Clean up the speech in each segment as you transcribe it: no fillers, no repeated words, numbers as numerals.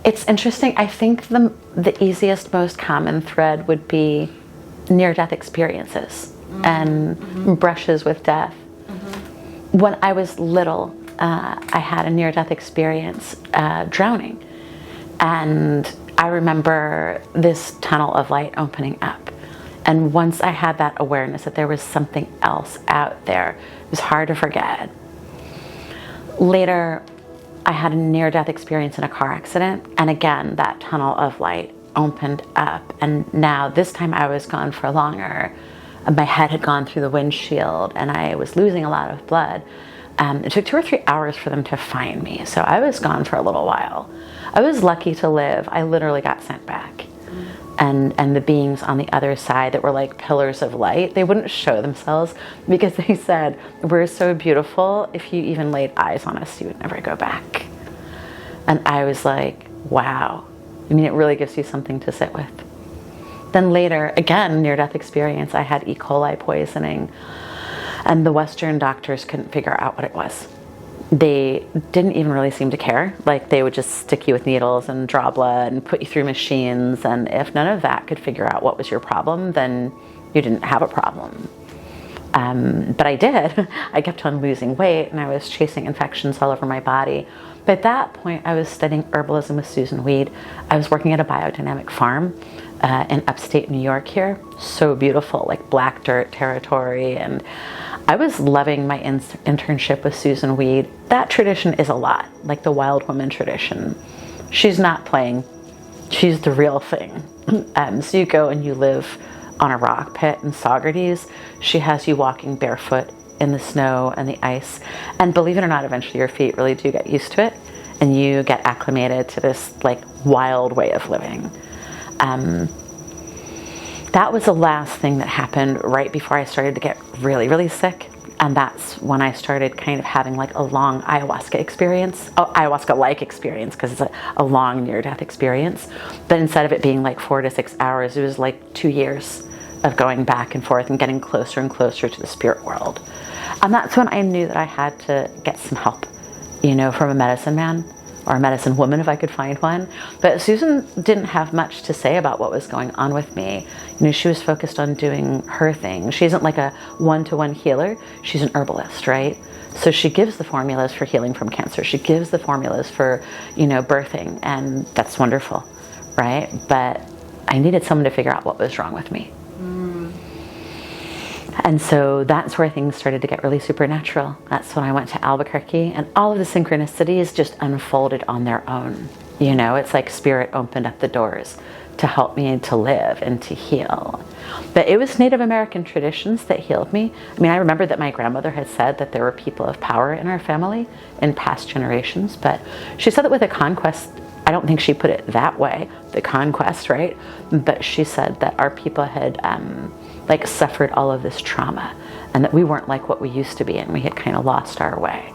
It's interesting. I think the easiest, most common thread would be near-death experiences and brushes with death. When I was little, I had a near-death experience drowning. And I remember this tunnel of light opening up. And once I had that awareness that there was something else out there, it was hard to forget. Later, I had a near-death experience in a car accident. And again, that tunnel of light opened up. And now this time I was gone for longer. My head had gone through the windshield and I was losing a lot of blood. It took 2 or 3 hours for them to find me. So I was gone for a little while. I was lucky to live. I literally got sent back. And the beings on the other side that were like pillars of light, they wouldn't show themselves because they said, we're so beautiful, if you even laid eyes on us, you would never go back. And I was like, wow. I mean, it really gives you something to sit with. Then later, again, near-death experience, I had E. coli poisoning. And the Western doctors couldn't figure out what it was. They didn't even really seem to care. Like, they would just stick you with needles and draw blood and put you through machines. And if none of that could figure out what was your problem, then you didn't have a problem. But I did. I kept on losing weight and I was chasing infections all over my body. But at that point, I was studying herbalism with Susan Weed. I was working at a biodynamic farm in upstate New York here. So beautiful, like black dirt territory. And I was loving my internship with Susan Weed. That tradition is a lot, like the wild woman tradition. She's not playing. She's the real thing. So you go and you live on a rock pit in Saugerties. She has you walking barefoot in the snow and the ice. And believe it or not, eventually your feet really do get used to it. And you get acclimated to this like wild way of living. That was the last thing that happened right before I started to get really, really sick. And that's when I started kind of having like a long ayahuasca experience, ayahuasca-like experience, because it's a long near-death experience. But instead of it being like 4 to 6 hours, it was like 2 years of going back and forth and getting closer and closer to the spirit world. And that's when I knew that I had to get some help, you know, from a medicine man or a medicine woman if I could find one. But Susan didn't have much to say about what was going on with me. You know, she was focused on doing her thing. She isn't like a one-to-one healer. She's an herbalist, right? So she gives the formulas for healing from cancer. She gives the formulas for, you know, birthing, and that's wonderful, right? But I needed someone to figure out what was wrong with me. And so that's where things started to get really supernatural. That's when I went to Albuquerque and all of the synchronicities just unfolded on their own. You know, it's like spirit opened up the doors to help me to live and to heal. But it was Native American traditions that healed me. I mean, I remember that my grandmother had said that there were people of power in our family in past generations, but she said that with the conquest, I don't think she put it that way, the conquest, right? But she said that our people had like suffered all of this trauma and that we weren't like what we used to be and we had kind of lost our way.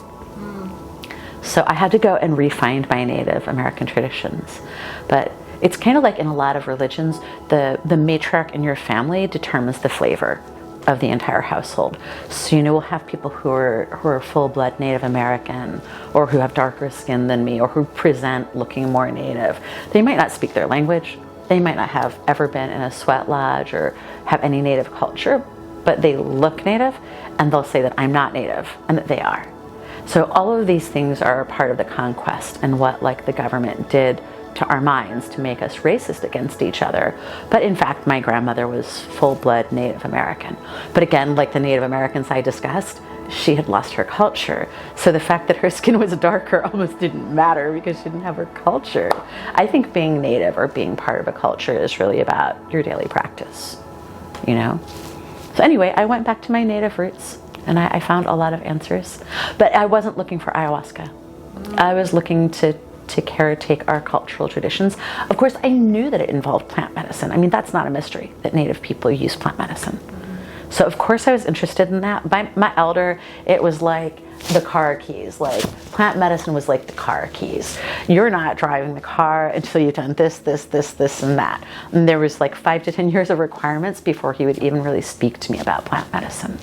So I had to go and re-find my Native American traditions. But it's kind of like in a lot of religions, the matriarch in your family determines the flavor of the entire household. So, you know, we'll have people who are full-blood Native American or who have darker skin than me or who present looking more Native. They might not speak their language. They might not have ever been in a sweat lodge or have any Native culture, but they look Native and they'll say that I'm not Native and that they are. So all of these things are a part of the conquest and what like the government did to our minds to make us racist against each other. But in fact, my grandmother was full-blood Native American. But again, like the Native Americans I discussed, she had lost her culture. So the fact that her skin was darker almost didn't matter because she didn't have her culture. I think being Native or being part of a culture is really about your daily practice, you know? So anyway, I went back to my Native roots and I found a lot of answers. But I wasn't looking for ayahuasca. I was looking to caretake our cultural traditions. Of course, I knew that it involved plant medicine. I mean, that's not a mystery that Native people use plant medicine. So of course I was interested in that. By my elder, it was like the car keys. Like plant medicine was like the car keys. You're not driving the car until you've done this, this, this, this, and that. And there was like 5 to 10 years of requirements before he would even really speak to me about plant medicine.